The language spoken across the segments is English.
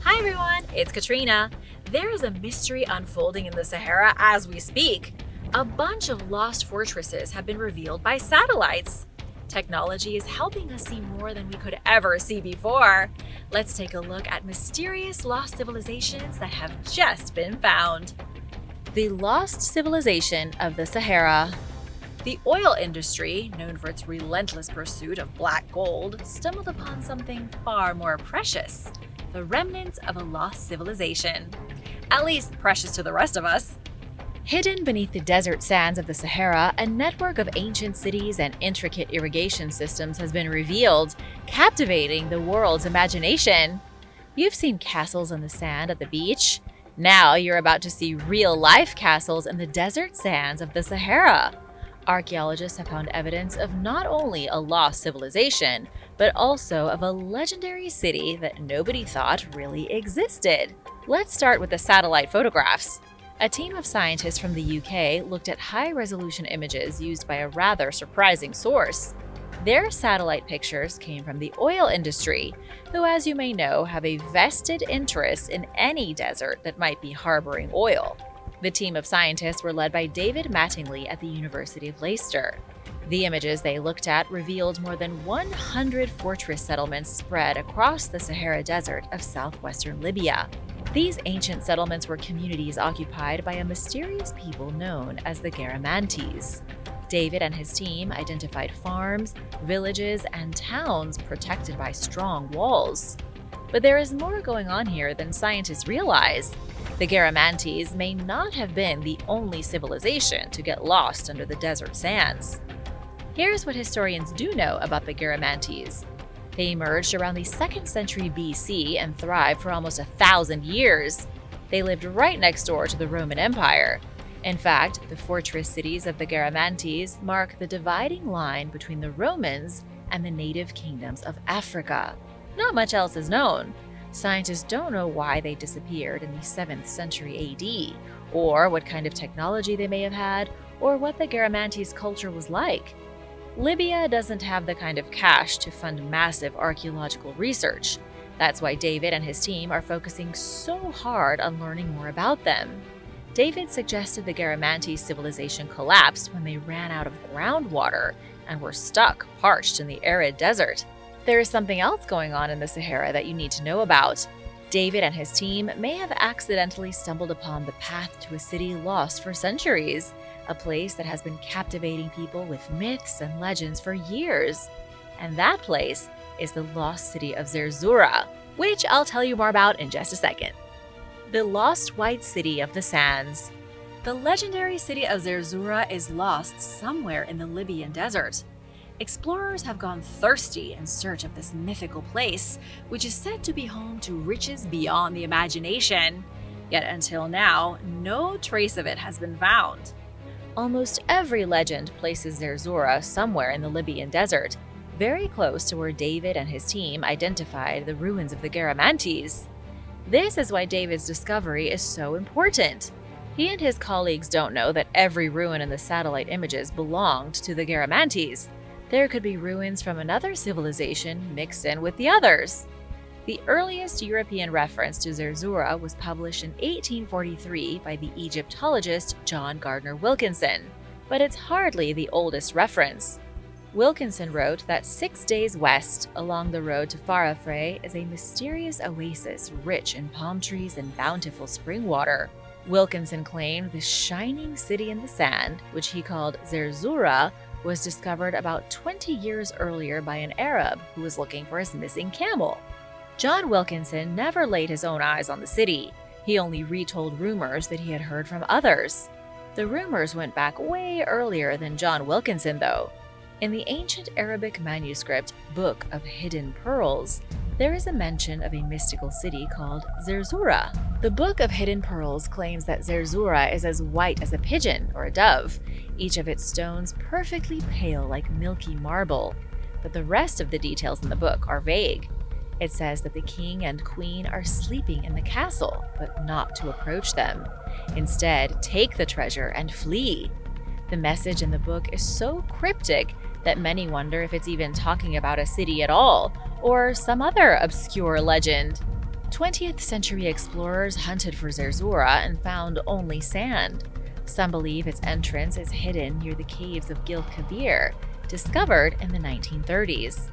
Hi everyone, it's Katrina. There is a mystery unfolding in the Sahara as we speak. A bunch of lost fortresses have been revealed by satellites. Technology is helping us see more than we could ever see before. Let's take a look at mysterious lost civilizations that have just been found. The lost civilization of the Sahara. The oil industry, known for its relentless pursuit of black gold, stumbled upon something far more precious: the remnants of a lost civilization. At least precious to the rest of us. Hidden beneath the desert sands of the Sahara, a network of ancient cities and intricate irrigation systems has been revealed, captivating the world's imagination. You've seen castles in the sand at the beach. Now you're about to see real-life castles in the desert sands of the Sahara. Archaeologists have found evidence of not only a lost civilization, but also of a legendary city that nobody thought really existed. Let's start with the satellite photographs. A team of scientists from the UK looked at high-resolution images used by a rather surprising source. Their satellite pictures came from the oil industry, who, as you may know, have a vested interest in any desert that might be harboring oil. The team of scientists were led by David Mattingly at the University of Leicester. The images they looked at revealed more than 100 fortress settlements spread across the Sahara Desert of southwestern Libya. These ancient settlements were communities occupied by a mysterious people known as the Garamantes. David and his team identified farms, villages, and towns protected by strong walls. But there is more going on here than scientists realize. The Garamantes may not have been the only civilization to get lost under the desert sands. Here's what historians do know about the Garamantes. They emerged around the 2nd century BC and thrived for almost 1,000 years. They lived right next door to the Roman Empire. In fact, the fortress cities of the Garamantes mark the dividing line between the Romans and the native kingdoms of Africa. Not much else is known. Scientists don't know why they disappeared in the 7th century AD, or what kind of technology they may have had, or what the Garamantes culture was like. Libya doesn't have the kind of cash to fund massive archaeological research. That's why David and his team are focusing so hard on learning more about them. David suggested the Garamantes civilization collapsed when they ran out of groundwater and were stuck, parched in the arid desert. There is something else going on in the Sahara that you need to know about. David and his team may have accidentally stumbled upon the path to a city lost for centuries, a place that has been captivating people with myths and legends for years. And that place is the lost city of Zerzura, which I'll tell you more about in just a second. The lost white city of the sands. The legendary city of Zerzura is lost somewhere in the Libyan desert. Explorers have gone thirsty in search of this mythical place, which is said to be home to riches beyond the imagination. Yet until now, no trace of it has been found. Almost every legend places Zerzura somewhere in the Libyan desert, very close to where David and his team identified the ruins of the Garamantes. This is why David's discovery is so important. He and his colleagues don't know that every ruin in the satellite images belonged to the Garamantes. There could be ruins from another civilization mixed in with the others. The earliest European reference to Zerzura was published in 1843 by the Egyptologist John Gardner Wilkinson, but it's hardly the oldest reference. Wilkinson wrote that 6 days west, along the road to Farafre, is a mysterious oasis rich in palm trees and bountiful spring water. Wilkinson claimed the shining city in the sand, which he called Zerzura, was discovered about 20 years earlier by an Arab who was looking for his missing camel. John Wilkinson never laid his own eyes on the city. He only retold rumors that he had heard from others. The rumors went back way earlier than John Wilkinson, though. In the ancient Arabic manuscript Book of Hidden Pearls, there is a mention of a mystical city called Zerzura. The Book of Hidden Pearls claims that Zerzura is as white as a pigeon or a dove, each of its stones perfectly pale like milky marble. But the rest of the details in the book are vague. It says that the king and queen are sleeping in the castle, but not to approach them. Instead, take the treasure and flee. The message in the book is so cryptic that many wonder if it's even talking about a city at all, or some other obscure legend. 20th century explorers hunted for Zerzura and found only sand. Some believe its entrance is hidden near the caves of Gil Kabir, discovered in the 1930s.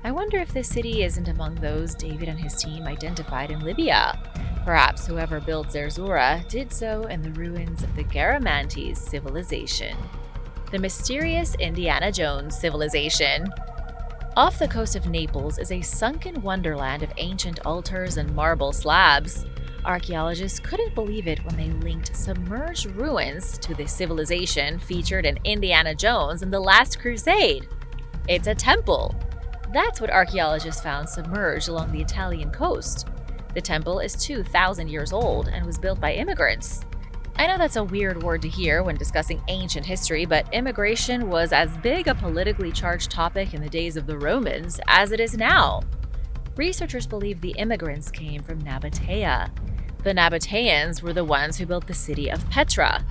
I wonder if this city isn't among those David and his team identified in Libya. Perhaps whoever built Zerzura did so in the ruins of the Garamantes civilization. The mysterious Indiana Jones civilization. Off the coast of Naples is a sunken wonderland of ancient altars and marble slabs. Archaeologists couldn't believe it when they linked submerged ruins to the civilization featured in Indiana Jones and the Last Crusade. It's a temple. That's what archaeologists found submerged along the Italian coast. The temple is 2,000 years old and was built by immigrants. I know that's a weird word to hear when discussing ancient history, but immigration was as big a politically charged topic in the days of the Romans as it is now. Researchers believe the immigrants came from Nabatea. The Nabateans were the ones who built the city of Petra.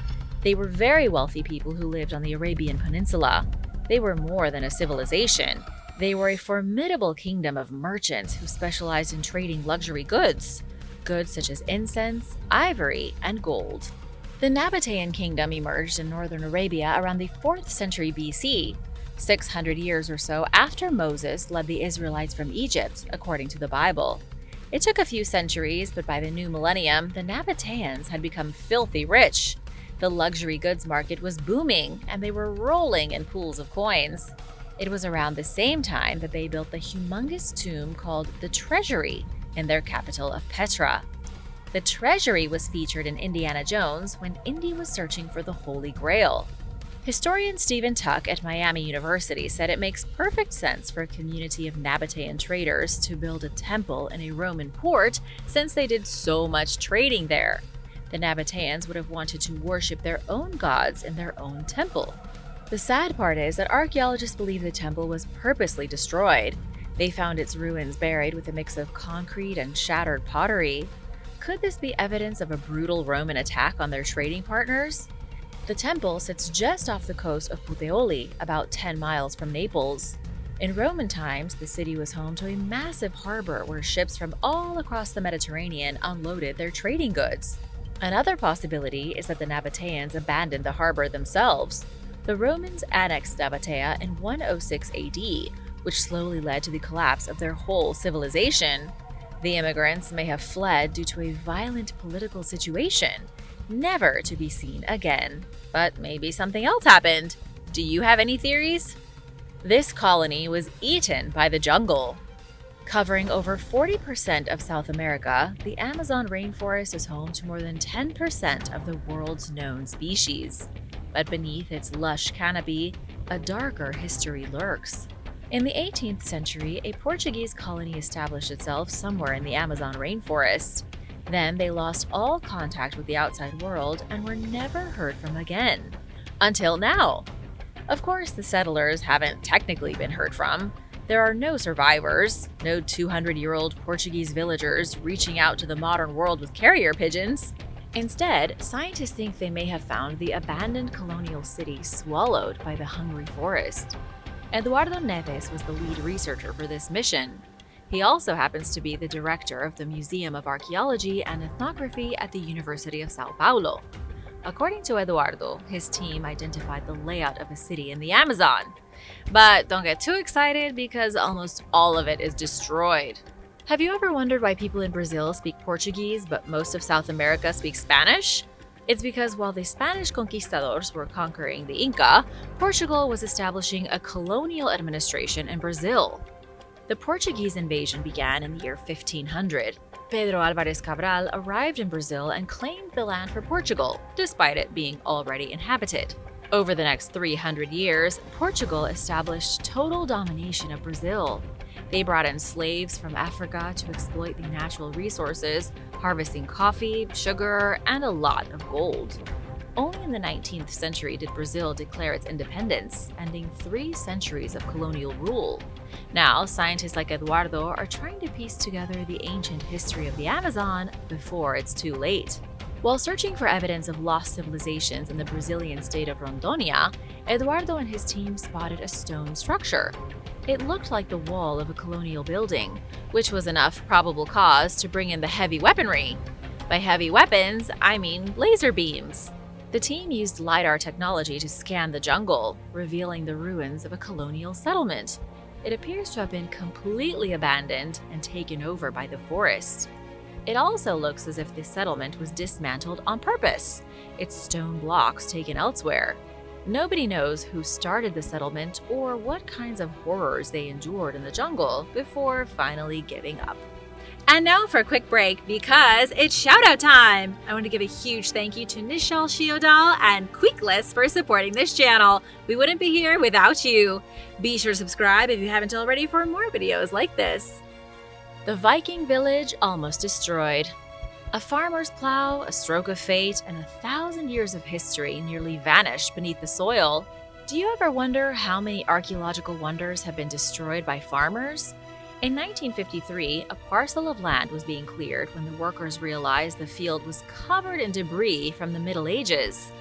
They were very wealthy people who lived on the Arabian Peninsula. They were more than a civilization. They were a formidable kingdom of merchants who specialized in trading luxury goods such as incense, ivory, and gold. The Nabatean kingdom emerged in northern Arabia around the 4th century BC, 600 years or so after Moses led the Israelites from Egypt, according to the Bible. It took a few centuries, but by the new millennium, the Nabateans had become filthy rich. The luxury goods market was booming, and they were rolling in pools of coins. It was around the same time that they built the humongous tomb called the Treasury in their capital of Petra. The Treasury was featured in Indiana Jones when Indy was searching for the Holy Grail. Historian Stephen Tuck at Miami University said it makes perfect sense for a community of Nabatean traders to build a temple in a Roman port since they did so much trading there. The Nabateans would have wanted to worship their own gods in their own temple. The sad part is that archaeologists believe the temple was purposely destroyed. They found its ruins buried with a mix of concrete and shattered pottery. Could this be evidence of a brutal Roman attack on their trading partners? The temple sits just off the coast of Puteoli, about 10 miles from Naples. In Roman times, the city was home to a massive harbor where ships from all across the Mediterranean unloaded their trading goods. Another possibility is that the Nabateans abandoned the harbor themselves. The Romans annexed Nabatea in 106 AD, which slowly led to the collapse of their whole civilization. The immigrants may have fled due to a violent political situation, never to be seen again. But maybe something else happened. Do you have any theories? This colony was eaten by the jungle. Covering over 40% of South America, the Amazon rainforest is home to more than 10% of the world's known species. But beneath its lush canopy, a darker history lurks. In the 18th century, a Portuguese colony established itself somewhere in the Amazon rainforest. Then they lost all contact with the outside world and were never heard from again. Until now. Of course, the settlers haven't technically been heard from. There are no survivors, no 200-year-old Portuguese villagers reaching out to the modern world with carrier pigeons. Instead, scientists think they may have found the abandoned colonial city swallowed by the hungry forest. Eduardo Neves was the lead researcher for this mission. He also happens to be the director of the Museum of Archaeology and Ethnography at the University of Sao Paulo. According to Eduardo, his team identified the layout of a city in the Amazon. But don't get too excited because almost all of it is destroyed. Have you ever wondered why people in Brazil speak Portuguese but most of South America speaks Spanish? It's because while the Spanish conquistadors were conquering the Inca, Portugal was establishing a colonial administration in Brazil. The Portuguese invasion began in the year 1500. Pedro Álvares Cabral arrived in Brazil and claimed the land for Portugal, despite it being already inhabited. Over the next 300 years, Portugal established total domination of Brazil. They brought in slaves from Africa to exploit the natural resources, harvesting coffee, sugar, and a lot of gold. Only in the 19th century did Brazil declare its independence, ending 3 centuries of colonial rule. Now, scientists like Eduardo are trying to piece together the ancient history of the Amazon before it's too late. While searching for evidence of lost civilizations in the Brazilian state of Rondônia, Eduardo and his team spotted a stone structure. It looked like the wall of a colonial building, which was enough probable cause to bring in the heavy weaponry. By heavy weapons, I mean laser beams. The team used LiDAR technology to scan the jungle, revealing the ruins of a colonial settlement. It appears to have been completely abandoned and taken over by the forest. It also looks as if the settlement was dismantled on purpose, its stone blocks taken elsewhere. Nobody knows who started the settlement or what kinds of horrors they endured in the jungle before finally giving up. And now for a quick break because it's shoutout time! I want to give a huge thank you to Nishal Shiodal and Quicklist for supporting this channel. We wouldn't be here without you. Be sure to subscribe if you haven't already for more videos like this. The Viking village almost destroyed. A farmer's plow, a stroke of fate, and 1,000 years of history nearly vanished beneath the soil. Do you ever wonder how many archaeological wonders have been destroyed by farmers? In 1953, a parcel of land was being cleared when the workers realized the field was covered in debris from the Middle Ages.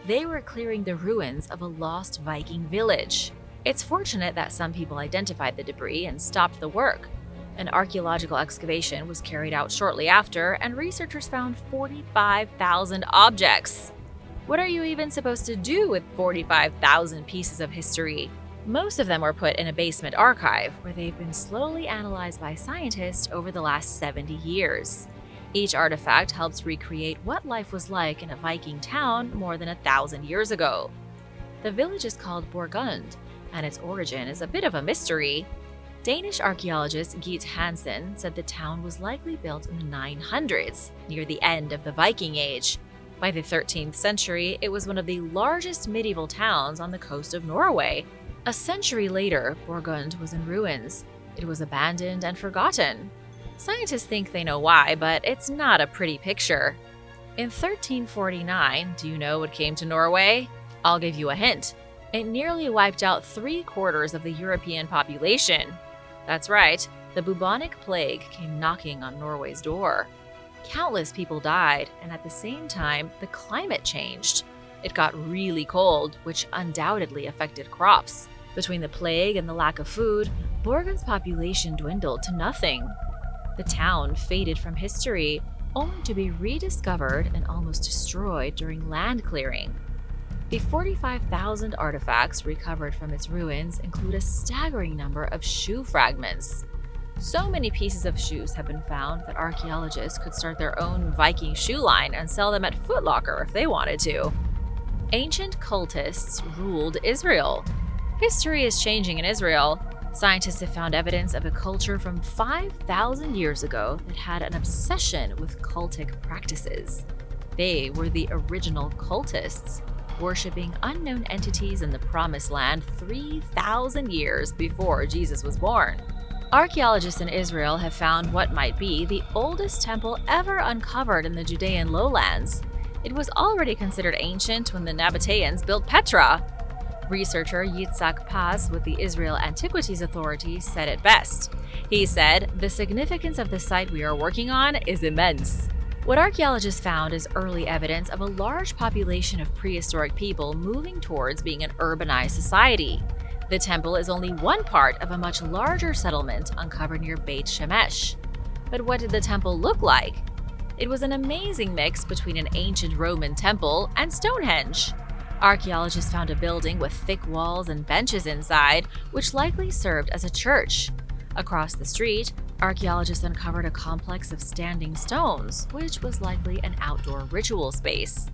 They were clearing the ruins of a lost Viking village. It's fortunate that some people identified the debris and stopped the work. An archaeological excavation was carried out shortly after, and researchers found 45,000 objects. What are you even supposed to do with 45,000 pieces of history? Most of them were put in a basement archive, where they've been slowly analyzed by scientists over the last 70 years. Each artifact helps recreate what life was like in a Viking town more than 1,000 years ago. The village is called Borgund, and its origin is a bit of a mystery. Danish archaeologist Geet Hansen said the town was likely built in the 900s, near the end of the Viking Age. By the 13th century, it was one of the largest medieval towns on the coast of Norway. A century later, Borgund was in ruins. It was abandoned and forgotten. Scientists think they know why, but it's not a pretty picture. In 1349, do you know what came to Norway? I'll give you a hint. It nearly wiped out 3/4 of the European population. That's right, the bubonic plague came knocking on Norway's door. Countless people died, and at the same time, the climate changed. It got really cold, which undoubtedly affected crops. Between the plague and the lack of food, Borgund's population dwindled to nothing. The town faded from history, only to be rediscovered and almost destroyed during land clearing. The 45,000 artifacts recovered from its ruins include a staggering number of shoe fragments. So many pieces of shoes have been found that archaeologists could start their own Viking shoe line and sell them at Foot Locker if they wanted to. Ancient cultists ruled Israel. History is changing in Israel. Scientists have found evidence of a culture from 5,000 years ago that had an obsession with cultic practices. They were the original cultists, worshipping unknown entities in the Promised Land 3,000 years before Jesus was born. Archaeologists in Israel have found what might be the oldest temple ever uncovered in the Judean lowlands. It was already considered ancient when the Nabateans built Petra. Researcher Yitzhak Paz with the Israel Antiquities Authority said it best. He said, "The significance of the site we are working on is immense." What archaeologists found is early evidence of a large population of prehistoric people moving towards being an urbanized society. The temple is only one part of a much larger settlement uncovered near Beit Shemesh. But what did the temple look like? It was an amazing mix between an ancient Roman temple and Stonehenge. Archaeologists found a building with thick walls and benches inside, which likely served as a church. Across the street, archaeologists uncovered a complex of standing stones, which was likely an outdoor ritual space.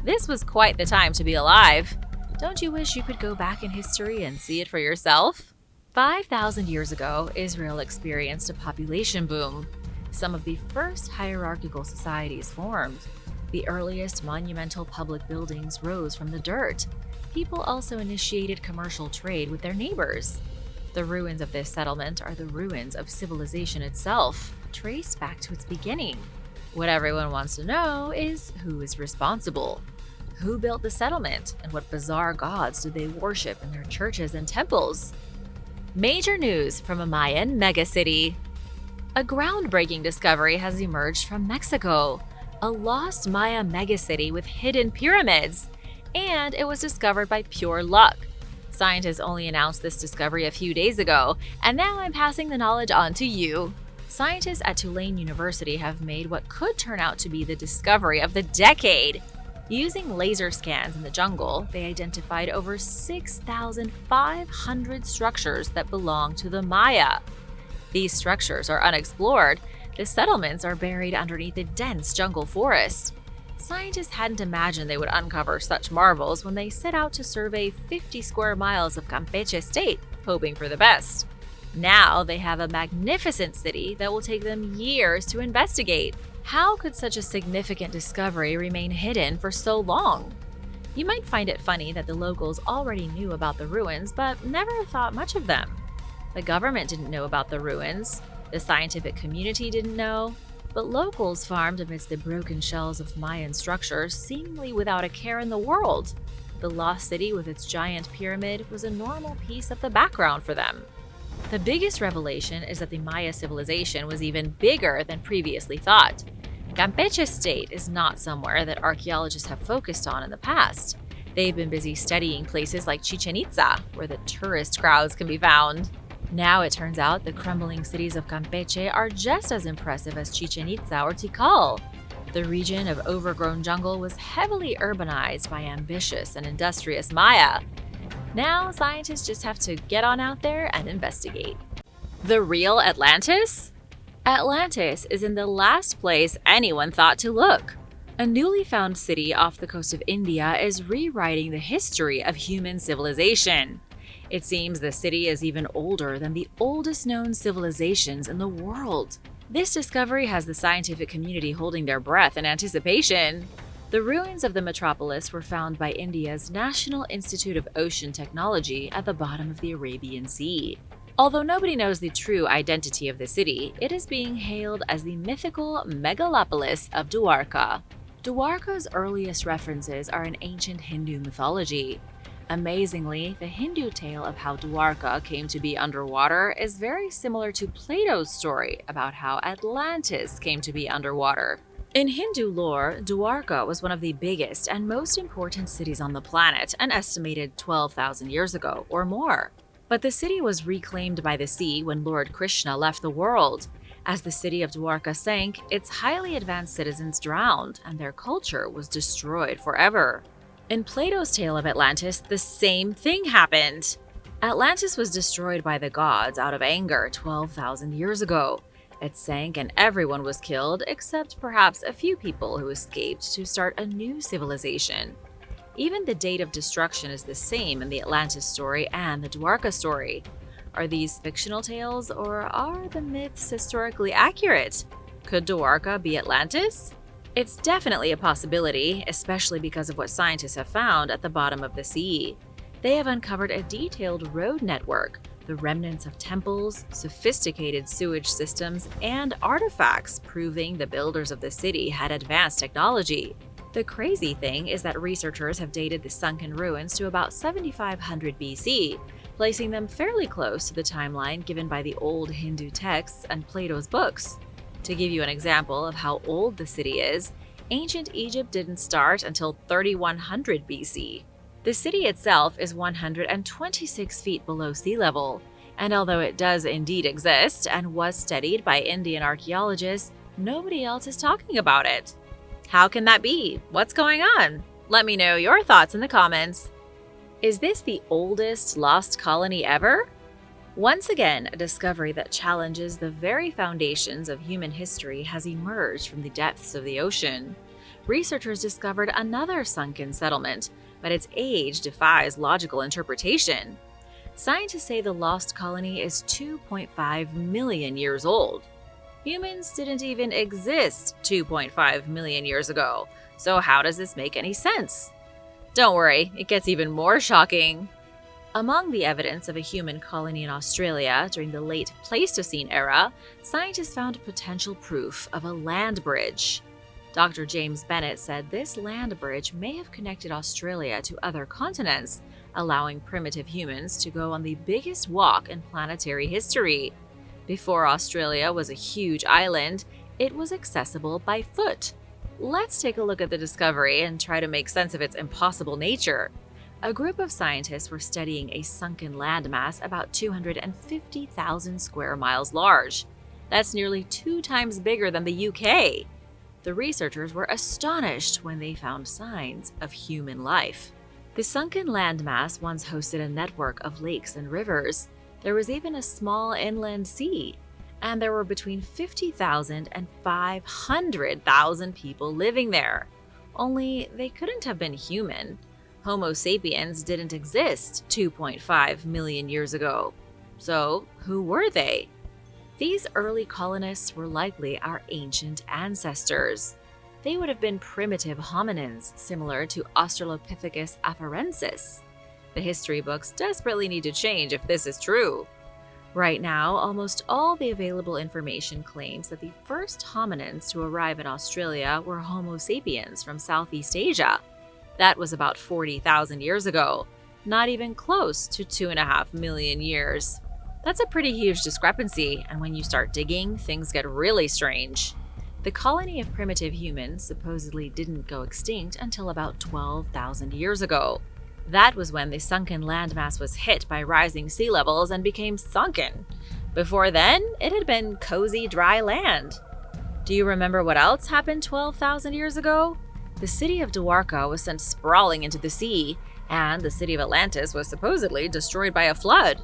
This was quite the time to be alive. Don't you wish you could go back in history and see it for yourself? 5,000 years ago, Israel experienced a population boom. Some of the first hierarchical societies formed. The earliest monumental public buildings rose from the dirt. People also initiated commercial trade with their neighbors. The ruins of this settlement are the ruins of civilization itself, traced back to its beginning. What everyone wants to know is who is responsible. Who built the settlement, and what bizarre gods do they worship in their churches and temples? Major news from a Mayan megacity. A groundbreaking discovery has emerged from Mexico. A lost Maya megacity with hidden pyramids. And it was discovered by pure luck. Scientists only announced this discovery a few days ago, and now I'm passing the knowledge on to you. Scientists at Tulane University have made what could turn out to be the discovery of the decade. Using laser scans in the jungle, they identified over 6,500 structures that belong to the Maya. These structures are unexplored. The settlements are buried underneath a dense jungle forest. Scientists hadn't imagined they would uncover such marvels when they set out to survey 50 square miles of Campeche state, hoping for the best. Now they have a magnificent city that will take them years to investigate. How could such a significant discovery remain hidden for so long? You might find it funny that the locals already knew about the ruins, but never thought much of them. The government didn't know about the ruins, the scientific community didn't know, but locals farmed amidst the broken shells of Mayan structures seemingly without a care in the world. The lost city with its giant pyramid was a normal piece of the background for them. The biggest revelation is that the Maya civilization was even bigger than previously thought. Campeche state is not somewhere that archaeologists have focused on in the past. They've been busy studying places like Chichen Itza, where the tourist crowds can be found. Now it turns out the crumbling cities of Campeche are just as impressive as Chichen Itza or Tikal. The region of overgrown jungle was heavily urbanized by ambitious and industrious Maya. Now scientists just have to get on out there and investigate. The real Atlantis? Atlantis is in the last place anyone thought to look. A newly found city off the coast of India is rewriting the history of human civilization. It seems the city is even older than the oldest known civilizations in the world. This discovery has the scientific community holding their breath in anticipation. The ruins of the metropolis were found by India's National Institute of Ocean Technology at the bottom of the Arabian Sea. Although nobody knows the true identity of the city, it is being hailed as the mythical megalopolis of Dwarka. Dwarka's earliest references are in ancient Hindu mythology. Amazingly, the Hindu tale of how Dwarka came to be underwater is very similar to Plato's story about how Atlantis came to be underwater. In Hindu lore, Dwarka was one of the biggest and most important cities on the planet, an estimated 12,000 years ago or more. But the city was reclaimed by the sea when Lord Krishna left the world. As the city of Dwarka sank, its highly advanced citizens drowned, and their culture was destroyed forever. In Plato's tale of Atlantis, the same thing happened. Atlantis was destroyed by the gods out of anger 12,000 years ago. It sank and everyone was killed, except perhaps a few people who escaped to start a new civilization. Even the date of destruction is the same in the Atlantis story and the Dwarka story. Are these fictional tales, or are the myths historically accurate? Could Dwarka be Atlantis? It's definitely a possibility, especially because of what scientists have found at the bottom of the sea. They have uncovered a detailed road network, the remnants of temples, sophisticated sewage systems, and artifacts proving the builders of the city had advanced technology. The crazy thing is that researchers have dated the sunken ruins to about 7500 BC, placing them fairly close to the timeline given by the old Hindu texts and Plato's books. To give you an example of how old the city is, ancient Egypt didn't start until 3100 BC. The city itself is 126 feet below sea level, and although it does indeed exist and was studied by Indian archaeologists, nobody else is talking about it. How can that be? What's going on? Let me know your thoughts in the comments. Is this the oldest lost colony ever? Once again, a discovery that challenges the very foundations of human history has emerged from the depths of the ocean. Researchers discovered another sunken settlement, but its age defies logical interpretation. Scientists say the lost colony is 2.5 million years old. Humans didn't even exist 2.5 million years ago, so how does this make any sense? Don't worry, it gets even more shocking. Among the evidence of a human colony in Australia during the late Pleistocene era, scientists found potential proof of a land bridge. Dr. James Bennett said this land bridge may have connected Australia to other continents, allowing primitive humans to go on the biggest walk in planetary history. Before Australia was a huge island, it was accessible by foot. Let's take a look at the discovery and try to make sense of its impossible nature. A group of scientists were studying a sunken landmass about 250,000 square miles large. That's nearly 2 times bigger than the UK. The researchers were astonished when they found signs of human life. The sunken landmass once hosted a network of lakes and rivers. There was even a small inland sea, and there were between 50,000 and 500,000 people living there. Only they couldn't have been human. Homo sapiens didn't exist 2.5 million years ago. So, who were they? These early colonists were likely our ancient ancestors. They would have been primitive hominins similar to Australopithecus afarensis. The history books desperately need to change if this is true. Right now, almost all the available information claims that the first hominins to arrive in Australia were Homo sapiens from Southeast Asia. That was about 40,000 years ago, not even close to 2.5 million years. That's a pretty huge discrepancy, and when you start digging, things get really strange. The colony of primitive humans supposedly didn't go extinct until about 12,000 years ago. That was when the sunken landmass was hit by rising sea levels and became sunken. Before then, it had been cozy, dry land. Do you remember what else happened 12,000 years ago? The city of Dwarka was sent sprawling into the sea, and the city of Atlantis was supposedly destroyed by a flood.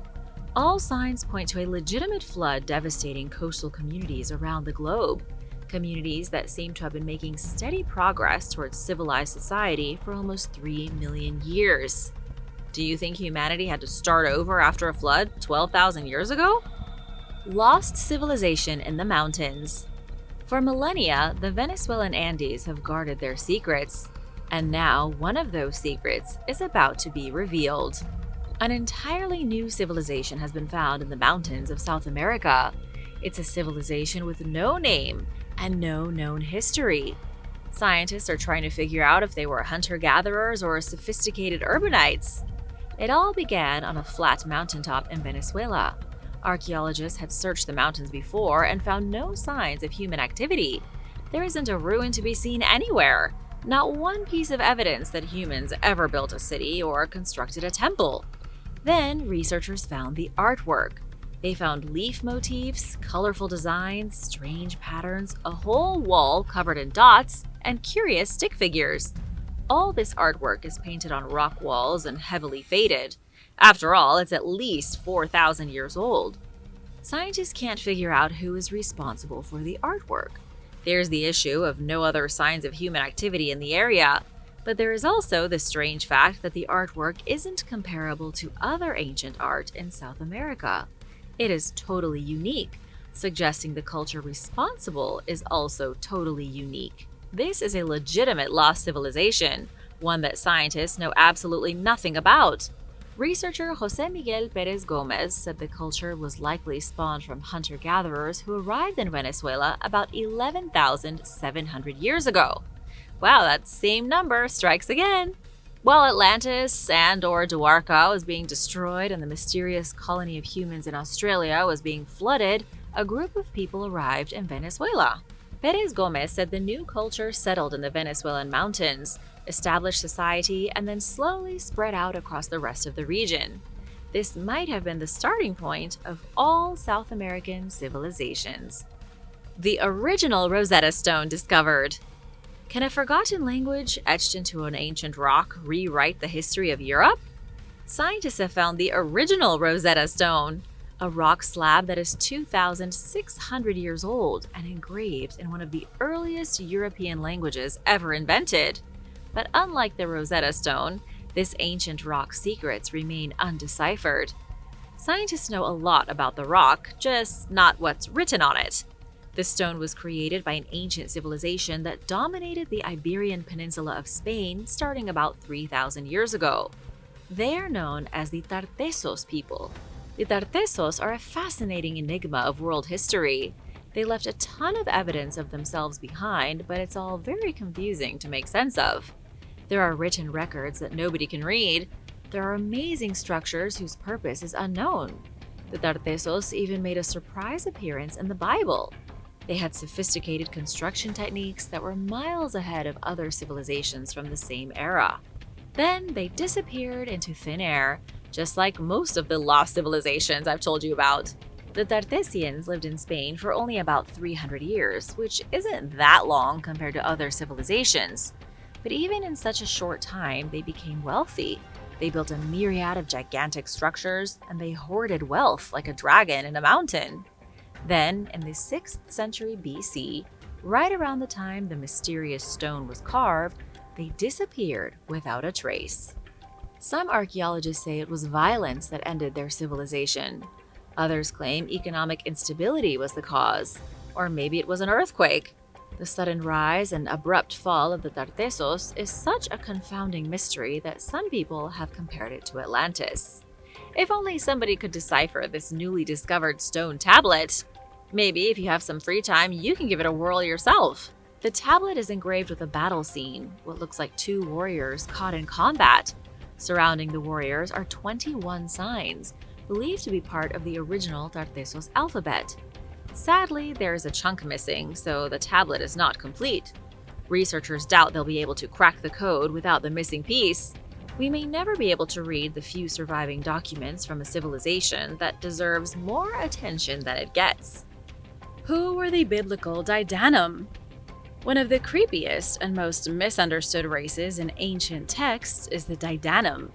All signs point to a legitimate flood devastating coastal communities around the globe. Communities that seem to have been making steady progress towards civilized society for almost 3 million years. Do you think humanity had to start over after a flood 12,000 years ago? Lost civilization in the mountains. For millennia, the Venezuelan Andes have guarded their secrets, and now one of those secrets is about to be revealed. An entirely new civilization has been found in the mountains of South America. It's a civilization with no name and no known history. Scientists are trying to figure out if they were hunter-gatherers or sophisticated urbanites. It all began on a flat mountaintop in Venezuela. Archaeologists had searched the mountains before and found no signs of human activity. There isn't a ruin to be seen anywhere. Not one piece of evidence that humans ever built a city or constructed a temple. Then researchers found the artwork. They found leaf motifs, colorful designs, strange patterns, a whole wall covered in dots, and curious stick figures. All this artwork is painted on rock walls and heavily faded. After all, it's at least 4,000 years old. Scientists can't figure out who is responsible for the artwork. There's the issue of no other signs of human activity in the area, but there is also the strange fact that the artwork isn't comparable to other ancient art in South America. It is totally unique, suggesting the culture responsible is also totally unique. This is a legitimate lost civilization, one that scientists know absolutely nothing about. Researcher Jose Miguel Perez Gomez said the culture was likely spawned from hunter-gatherers who arrived in Venezuela about 11,700 years ago. Wow, that same number strikes again. While Atlantis and/or Dwarka was being destroyed and the mysterious colony of humans in Australia was being flooded, a group of people arrived in Venezuela. Perez Gomez said the new culture settled in the Venezuelan mountains, established society, and then slowly spread out across the rest of the region. This might have been the starting point of all South American civilizations. The original Rosetta Stone discovered. Can a forgotten language etched into an ancient rock rewrite the history of Europe? Scientists have found the original Rosetta Stone, a rock slab that is 2,600 years old and engraved in one of the earliest European languages ever invented. But unlike the Rosetta Stone, this ancient rock's secrets remain undeciphered. Scientists know a lot about the rock, just not what's written on it. The stone was created by an ancient civilization that dominated the Iberian Peninsula of Spain starting about 3,000 years ago. They are known as the Tartessos people. The Tartessos are a fascinating enigma of world history. They left a ton of evidence of themselves behind, but it's all very confusing to make sense of. There are written records that nobody can read. There are amazing structures whose purpose is unknown. The Tartessos even made a surprise appearance in the Bible. They had sophisticated construction techniques that were miles ahead of other civilizations from the same era. Then they disappeared into thin air, just like most of the lost civilizations I've told you about. The Tartessians lived in Spain for only about 300 years, which isn't that long compared to other civilizations. But even in such a short time, they became wealthy. They built a myriad of gigantic structures, and they hoarded wealth like a dragon in a mountain. Then, in the 6th century BC, right around the time the mysterious stone was carved, they disappeared without a trace. Some archaeologists say it was violence that ended their civilization. Others claim economic instability was the cause, or maybe it was an earthquake. The sudden rise and abrupt fall of the Tartessos is such a confounding mystery that some people have compared it to Atlantis. If only somebody could decipher this newly discovered stone tablet. Maybe if you have some free time, you can give it a whirl yourself. The tablet is engraved with a battle scene, what looks like 2 warriors caught in combat. Surrounding the warriors are 21 signs, believed to be part of the original Tartessos alphabet. Sadly, there is a chunk missing, so the tablet is not complete. Researchers doubt they'll be able to crack the code without the missing piece. We may never be able to read the few surviving documents from a civilization that deserves more attention than it gets. Who were the biblical Didanum? One of the creepiest and most misunderstood races in ancient texts is the Didanum.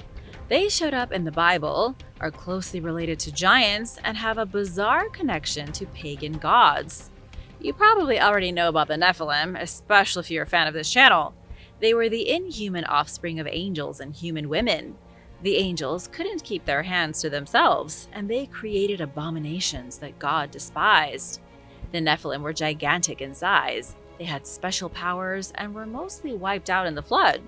They showed up in the Bible, are closely related to giants, and have a bizarre connection to pagan gods. You probably already know about the Nephilim, especially if you're a fan of this channel. They were the inhuman offspring of angels and human women. The angels couldn't keep their hands to themselves, and they created abominations that God despised. The Nephilim were gigantic in size. They had special powers and were mostly wiped out in the flood.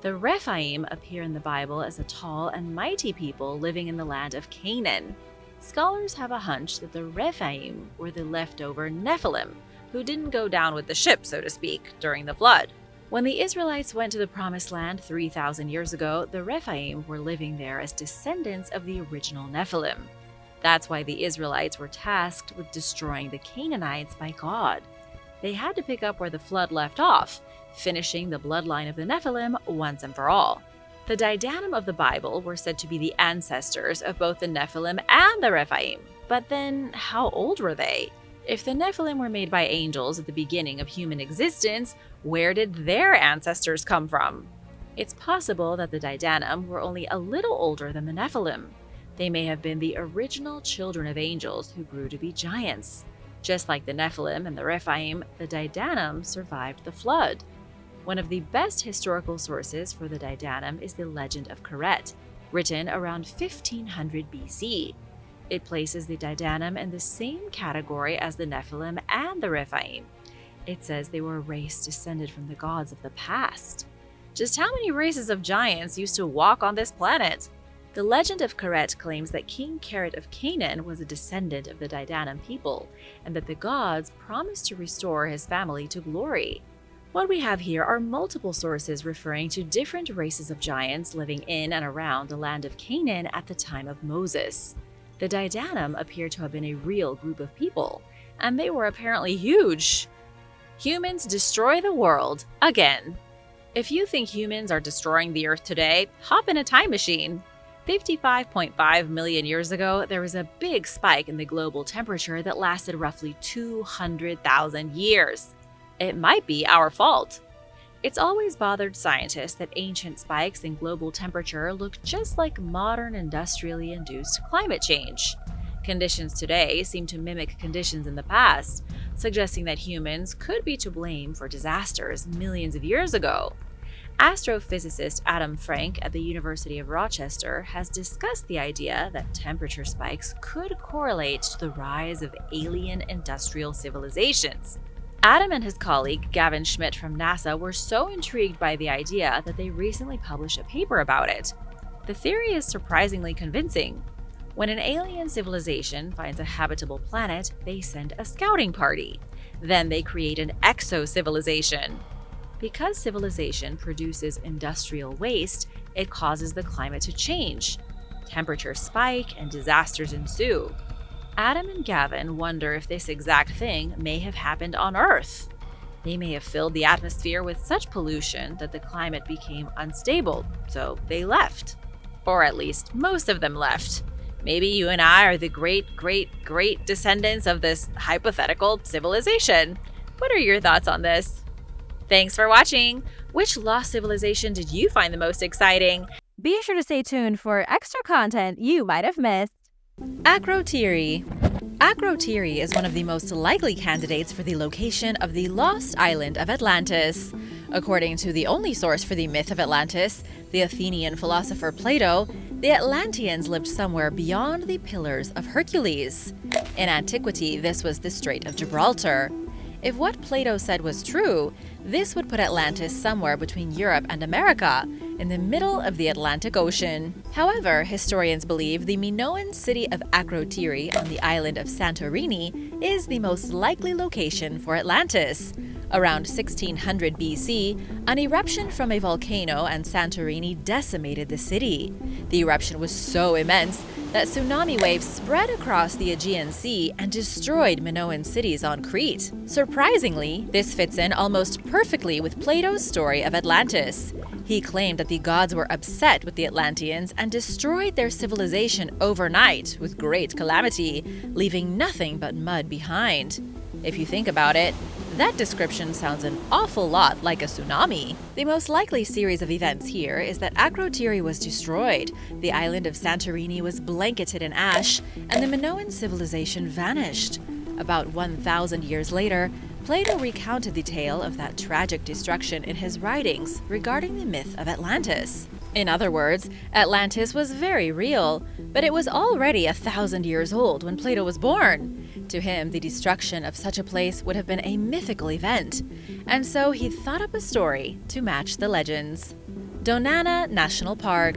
The Rephaim appear in the Bible as a tall and mighty people living in the land of Canaan. Scholars have a hunch that the Rephaim were the leftover Nephilim, who didn't go down with the ship, so to speak, during the flood. When the Israelites went to the Promised Land 3,000 years ago, the Rephaim were living there as descendants of the original Nephilim. That's why the Israelites were tasked with destroying the Canaanites by God. They had to pick up where the flood left off, finishing the bloodline of the Nephilim once and for all. The Didanum of the Bible were said to be the ancestors of both the Nephilim and the Rephaim. But then, how old were they? If the Nephilim were made by angels at the beginning of human existence, where did their ancestors come from? It's possible that the Didanum were only a little older than the Nephilim. They may have been the original children of angels who grew to be giants. Just like the Nephilim and the Rephaim, the Didanum survived the flood. One of the best historical sources for the Didanum is the Legend of Keret, written around 1500 BC. It places the Didanum in the same category as the Nephilim and the Rephaim. It says they were a race descended from the gods of the past. Just how many races of giants used to walk on this planet? The Legend of Keret claims that King Keret of Canaan was a descendant of the Didanum people, and that the gods promised to restore his family to glory. What we have here are multiple sources referring to different races of giants living in and around the land of Canaan at the time of Moses. The Didanum appear to have been a real group of people, and they were apparently huge. Humans destroy the world again. If you think humans are destroying the earth today, hop in a time machine. 55.5 million years ago, there was a big spike in the global temperature that lasted roughly 200,000 years. It might be our fault. It's always bothered scientists that ancient spikes in global temperature look just like modern industrially induced climate change. Conditions today seem to mimic conditions in the past, suggesting that humans could be to blame for disasters millions of years ago. Astrophysicist Adam Frank at the University of Rochester has discussed the idea that temperature spikes could correlate to the rise of alien industrial civilizations. Adam and his colleague Gavin Schmidt from NASA were so intrigued by the idea that they recently published a paper about it. The theory is surprisingly convincing. When an alien civilization finds a habitable planet, they send a scouting party. Then they create an exo-civilization. Because civilization produces industrial waste, it causes the climate to change. Temperatures spike and disasters ensue. Adam and Gavin wonder if this exact thing may have happened on Earth. They may have filled the atmosphere with such pollution that the climate became unstable, so they left. Or at least most of them left. Maybe you and I are the great descendants of this hypothetical civilization. What are your thoughts on this? Thanks for watching! Which lost civilization did you find the most exciting? Be sure to stay tuned for extra content you might have missed. Akrotiri. Akrotiri is one of the most likely candidates for the location of the lost island of Atlantis. According to the only source for the myth of Atlantis, the Athenian philosopher Plato, the Atlanteans lived somewhere beyond the Pillars of Hercules. In antiquity, this was the Strait of Gibraltar. If what Plato said was true, this would put Atlantis somewhere between Europe and America, in the middle of the Atlantic Ocean. However, historians believe the Minoan city of Akrotiri on the island of Santorini is the most likely location for Atlantis. Around 1600 BC, an eruption from a volcano and Santorini decimated the city. The eruption was so immense that tsunami waves spread across the Aegean Sea and destroyed Minoan cities on Crete. Surprisingly, this fits in almost perfectly with Plato's story of Atlantis. He claimed that the gods were upset with the Atlanteans and destroyed their civilization overnight with great calamity, leaving nothing but mud behind. If you think about it, that description sounds an awful lot like a tsunami. The most likely series of events here is that Akrotiri was destroyed, the island of Santorini was blanketed in ash, and the Minoan civilization vanished. About 1,000 years later, Plato recounted the tale of that tragic destruction in his writings regarding the myth of Atlantis. In other words, Atlantis was very real, but it was already 1,000 years old when Plato was born. To him, the destruction of such a place would have been a mythical event, and so he thought up a story to match the legends. Donana National Park.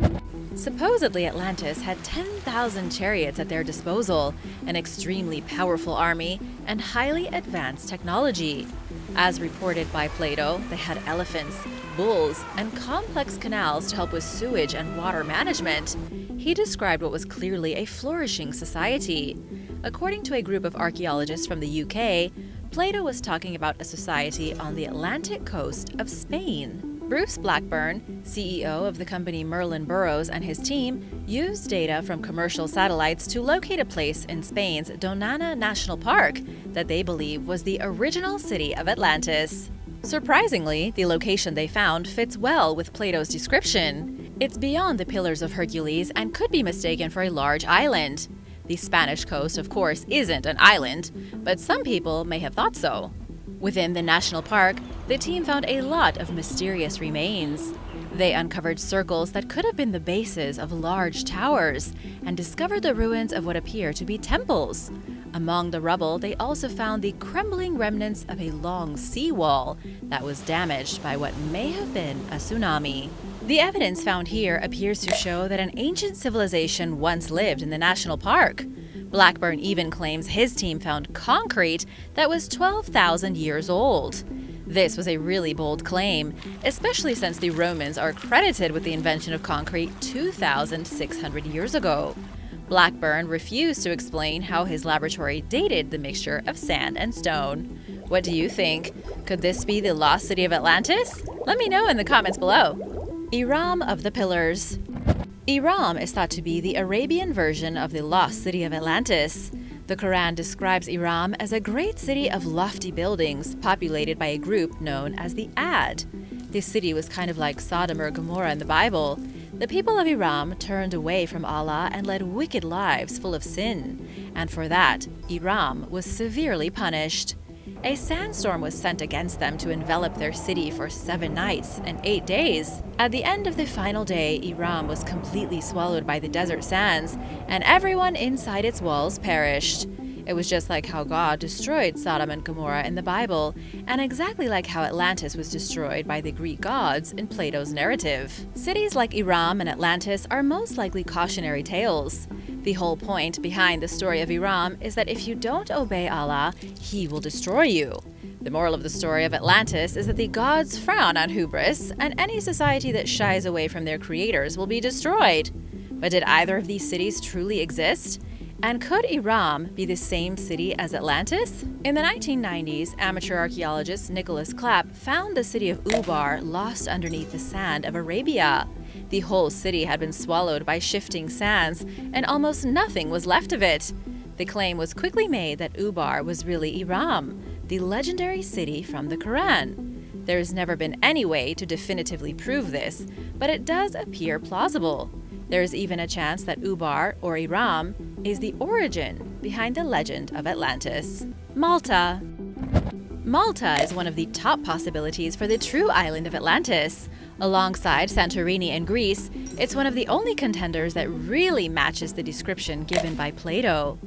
Supposedly, Atlantis had 10,000 chariots at their disposal, an extremely powerful army, and highly advanced technology. As reported by Plato, they had elephants, bulls, and complex canals to help with sewage and water management. He described what was clearly a flourishing society. According to a group of archaeologists from the UK, Plato was talking about a society on the Atlantic coast of Spain. Bruce Blackburn, CEO of the company Merlin Burrows, and his team used data from commercial satellites to locate a place in Spain's Donana National Park that they believe was the original city of Atlantis. Surprisingly, the location they found fits well with Plato's description. It's beyond the Pillars of Hercules and could be mistaken for a large island. The Spanish coast, of course, isn't an island, but some people may have thought so. Within the national park, the team found a lot of mysterious remains. They uncovered circles that could have been the bases of large towers and discovered the ruins of what appear to be temples. Among the rubble, they also found the crumbling remnants of a long seawall that was damaged by what may have been a tsunami. The evidence found here appears to show that an ancient civilization once lived in the national park. Blackburn even claims his team found concrete that was 12,000 years old. This was a really bold claim, especially since the Romans are credited with the invention of concrete 2,600 years ago. Blackburn refused to explain how his laboratory dated the mixture of sand and stone. What do you think? Could this be the lost city of Atlantis? Let me know in the comments below. Iram of the Pillars. Iram is thought to be the Arabian version of the lost city of Atlantis. The Quran describes Iram as a great city of lofty buildings populated by a group known as the Ad. This city was kind of like Sodom or Gomorrah in the Bible. The people of Iram turned away from Allah and led wicked lives full of sin, and for that, Iram was severely punished. A sandstorm was sent against them to envelop their city for 7 nights and 8 days. At the end of the final day, Iram was completely swallowed by the desert sands, and everyone inside its walls perished. It was just like how God destroyed Sodom and Gomorrah in the Bible, and exactly like how Atlantis was destroyed by the Greek gods in Plato's narrative. Cities like Iram and Atlantis are most likely cautionary tales. The whole point behind the story of Iram is that if you don't obey Allah, He will destroy you. The moral of the story of Atlantis is that the gods frown on hubris, and any society that shies away from their creators will be destroyed. But did either of these cities truly exist? And could Iram be the same city as Atlantis? In the 1990s, amateur archaeologist Nicholas Clapp found the city of Ubar lost underneath the sand of Arabia. The whole city had been swallowed by shifting sands, and almost nothing was left of it. The claim was quickly made that Ubar was really Iram, the legendary city from the Quran. There's never been any way to definitively prove this, but it does appear plausible. There's even a chance that Ubar, or Iram, is the origin behind the legend of Atlantis. Malta. Malta is one of the top possibilities for the true island of Atlantis. Alongside Santorini and Greece, it's one of the only contenders that really matches the description given by Plato.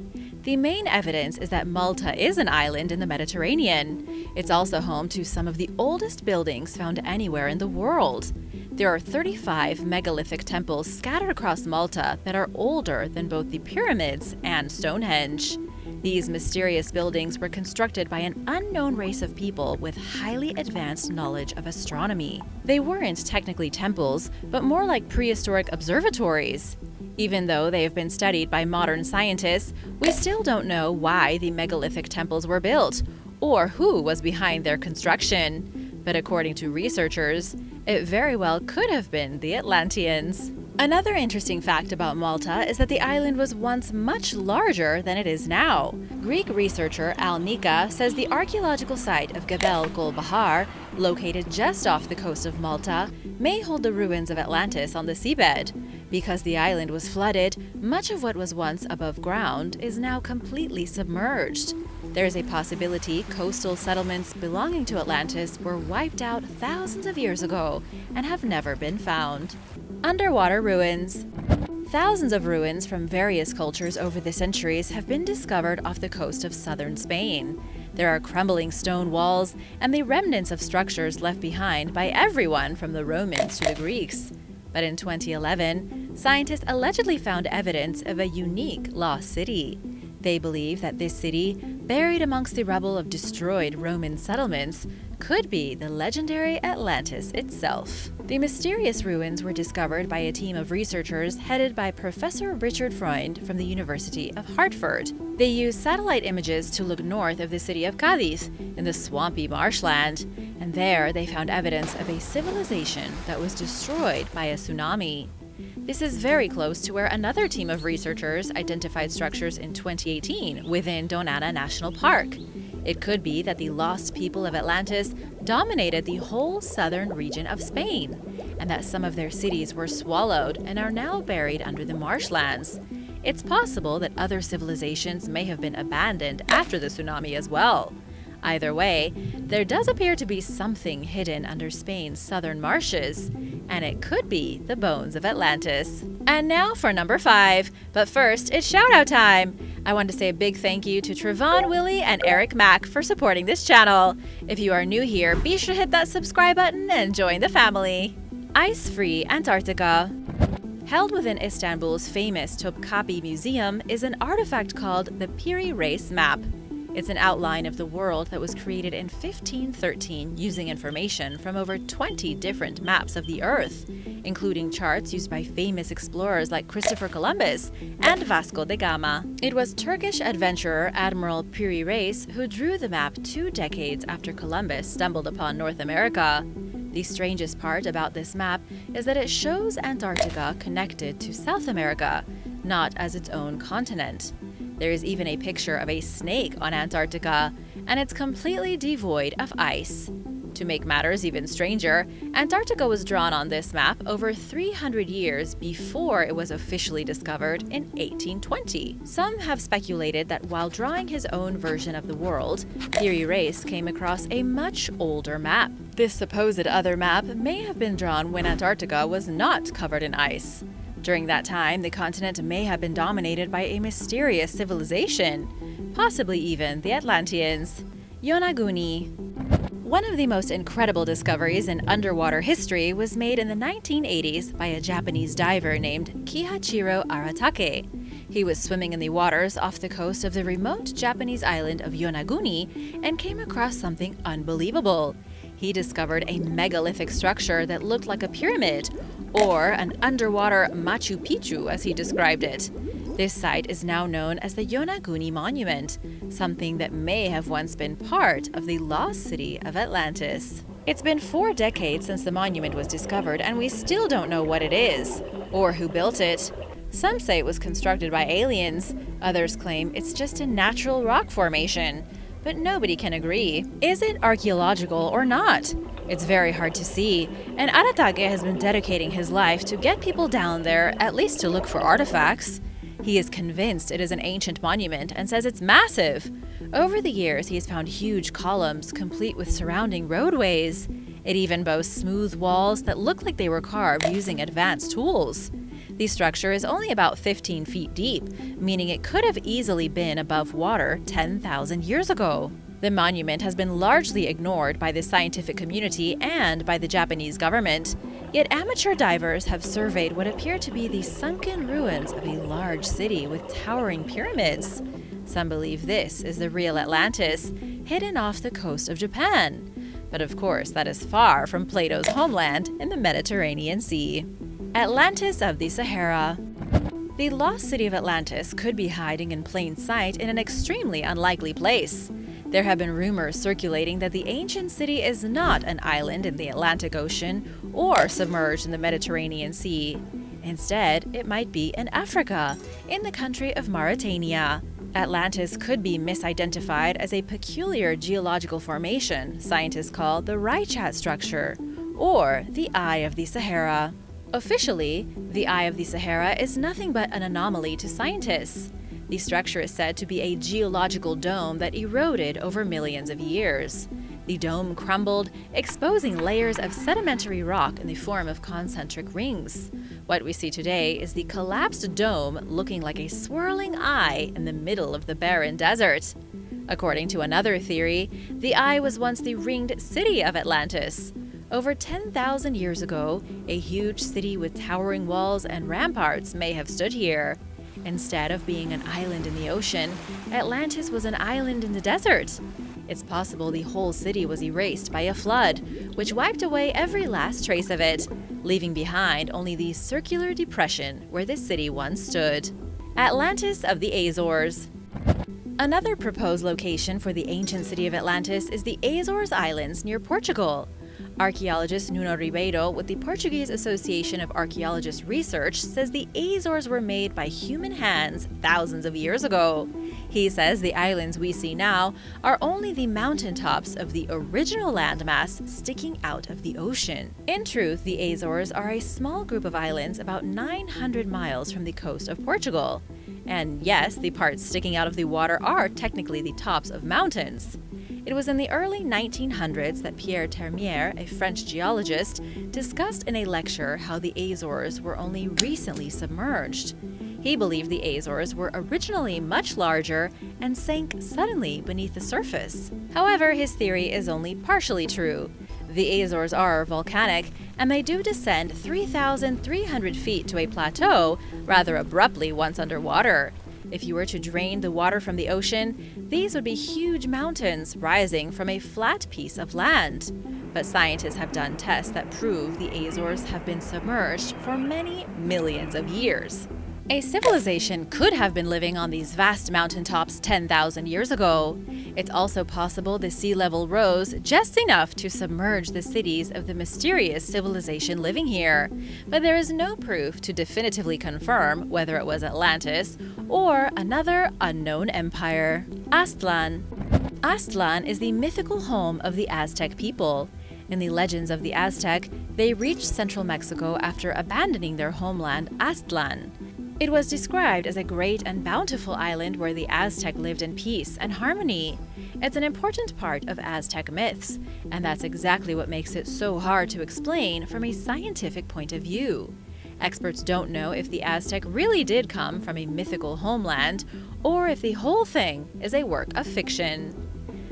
The main evidence is that Malta is an island in the Mediterranean. It's also home to some of the oldest buildings found anywhere in the world. There are 35 megalithic temples scattered across Malta that are older than both the pyramids and Stonehenge. These mysterious buildings were constructed by an unknown race of people with highly advanced knowledge of astronomy. They weren't technically temples, but more like prehistoric observatories. Even though they have been studied by modern scientists, we still don't know why the megalithic temples were built, or who was behind their construction. But according to researchers, it very well could have been the Atlanteans. Another interesting fact about Malta is that the island was once much larger than it is now. Greek researcher Al Nika says the archaeological site of Gebel Gol Bahar, located just off the coast of Malta, may hold the ruins of Atlantis on the seabed. Because the island was flooded, much of what was once above ground is now completely submerged. There is a possibility coastal settlements belonging to Atlantis were wiped out thousands of years ago and have never been found. Underwater ruins. Thousands of ruins from various cultures over the centuries have been discovered off the coast of southern Spain. There are crumbling stone walls and the remnants of structures left behind by everyone from the Romans to the Greeks. But in 2011, scientists allegedly found evidence of a unique lost city. They believe that this city, buried amongst the rubble of destroyed Roman settlements, could be the legendary Atlantis itself. The mysterious ruins were discovered by a team of researchers headed by Professor Richard Freund from the University of Hartford. They used satellite images to look north of the city of Cadiz, in the swampy marshland, and there they found evidence of a civilization that was destroyed by a tsunami. This is very close to where another team of researchers identified structures in 2018 within Donana National Park. It could be that the lost people of Atlantis dominated the whole southern region of Spain, and that some of their cities were swallowed and are now buried under the marshlands. It's possible that other civilizations may have been abandoned after the tsunami as well. Either way, there does appear to be something hidden under Spain's southern marshes, and it could be the bones of Atlantis. And now for number 5, but first, it's shout-out time! I want to say a big thank you to Trevon Willie and Eric Mack for supporting this channel. If you are new here, be sure to hit that subscribe button and join the family. Ice-free Antarctica. Held within Istanbul's famous Topkapi Museum is an artifact called the Piri Reis Map. It's an outline of the world that was created in 1513 using information from over 20 different maps of the Earth, including charts used by famous explorers like Christopher Columbus and Vasco da Gama. It was Turkish adventurer Admiral Piri Reis who drew the map 2 decades after Columbus stumbled upon North America. The strangest part about this map is that it shows Antarctica connected to South America, not as its own continent. There is even a picture of a snake on Antarctica, and it's completely devoid of ice. To make matters even stranger, Antarctica was drawn on this map over 300 years before it was officially discovered in 1820. Some have speculated that while drawing his own version of the world, Piri Reis came across a much older map. This supposed other map may have been drawn when Antarctica was not covered in ice. During that time, the continent may have been dominated by a mysterious civilization, possibly even the Atlanteans. Yonaguni. One of the most incredible discoveries in underwater history was made in the 1980s by a Japanese diver named Kihachiro Aratake. He was swimming in the waters off the coast of the remote Japanese island of Yonaguni and came across something unbelievable. He discovered a megalithic structure that looked like a pyramid, or an underwater Machu Picchu as he described it. This site is now known as the Yonaguni Monument, something that may have once been part of the lost city of Atlantis. It's been 4 decades since the monument was discovered, and we still don't know what it is, or who built it. Some say it was constructed by aliens, others claim it's just a natural rock formation, but nobody can agree. Is it archaeological or not? It's very hard to see, and Aratage has been dedicating his life to get people down there, at least to look for artifacts. He is convinced it is an ancient monument and says it's massive. Over the years, he has found huge columns complete with surrounding roadways. It even boasts smooth walls that look like they were carved using advanced tools. The structure is only about 15 feet deep, meaning it could have easily been above water 10,000 years ago. The monument has been largely ignored by the scientific community and by the Japanese government, yet amateur divers have surveyed what appear to be the sunken ruins of a large city with towering pyramids. Some believe this is the real Atlantis, hidden off the coast of Japan. But of course, that is far from Plato's homeland in the Mediterranean Sea. Atlantis of the Sahara. The lost city of Atlantis could be hiding in plain sight in an extremely unlikely place. There have been rumors circulating that the ancient city is not an island in the Atlantic Ocean or submerged in the Mediterranean Sea. Instead, it might be in Africa, in the country of Mauritania. Atlantis could be misidentified as a peculiar geological formation scientists call the Richat structure, or the Eye of the Sahara. Officially, the Eye of the Sahara is nothing but an anomaly to scientists. The structure is said to be a geological dome that eroded over millions of years. The dome crumbled, exposing layers of sedimentary rock in the form of concentric rings. What we see today is the collapsed dome looking like a swirling eye in the middle of the barren desert. According to another theory, the eye was once the ringed city of Atlantis. Over 10,000 years ago, a huge city with towering walls and ramparts may have stood here. Instead of being an island in the ocean, Atlantis was an island in the desert. It's possible the whole city was erased by a flood, which wiped away every last trace of it, leaving behind only the circular depression where the city once stood. Atlantis of the Azores. Another proposed location for the ancient city of Atlantis is the Azores Islands near Portugal. Archaeologist Nuno Ribeiro with the Portuguese Association of Archaeologists Research says the Azores were made by human hands thousands of years ago. He says the islands we see now are only the mountaintops of the original landmass sticking out of the ocean. In truth, the Azores are a small group of islands about 900 miles from the coast of Portugal. And yes, the parts sticking out of the water are technically the tops of mountains. It was in the early 1900s that Pierre Termier, a French geologist, discussed in a lecture how the Azores were only recently submerged. He believed the Azores were originally much larger and sank suddenly beneath the surface. However, his theory is only partially true. The Azores are volcanic, and they do descend 3,300 feet to a plateau rather abruptly once underwater. If you were to drain the water from the ocean, these would be huge mountains rising from a flat piece of land. But scientists have done tests that prove the Azores have been submerged for many millions of years. A civilization could have been living on these vast mountaintops 10,000 years ago. It's also possible the sea level rose just enough to submerge the cities of the mysterious civilization living here. But there is no proof to definitively confirm whether it was Atlantis or another unknown empire. Aztlan. Aztlan is the mythical home of the Aztec people. In the legends of the Aztec, they reached central Mexico after abandoning their homeland Aztlan. It was described as a great and bountiful island where the Aztec lived in peace and harmony. It's an important part of Aztec myths, and that's exactly what makes it so hard to explain from a scientific point of view. Experts don't know if the Aztec really did come from a mythical homeland, or if the whole thing is a work of fiction.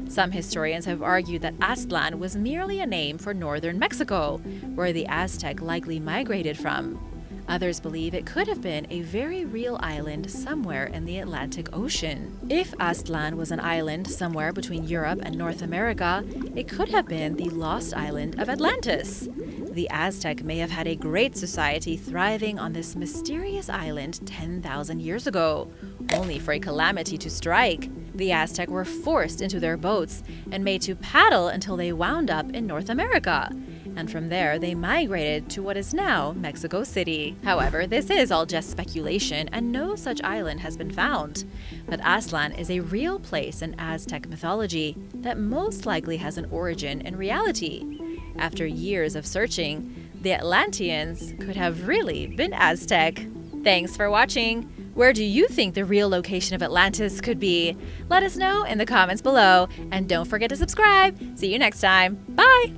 Some historians have argued that Aztlan was merely a name for northern Mexico, where the Aztec likely migrated from. Others believe it could have been a very real island somewhere in the Atlantic Ocean. If Aztlan was an island somewhere between Europe and North America, it could have been the lost island of Atlantis. The Aztec may have had a great society thriving on this mysterious island 10,000 years ago, only for a calamity to strike. The Aztec were forced into their boats and made to paddle until they wound up in North America. And from there, they migrated to what is now Mexico City. However, this is all just speculation and no such island has been found. But Aztlan is a real place in Aztec mythology that most likely has an origin in reality. After years of searching, the Atlanteans could have really been Aztec. Thanks for watching! Where do you think the real location of Atlantis could be? Let us know in the comments below, and don't forget to subscribe. See you next time. Bye!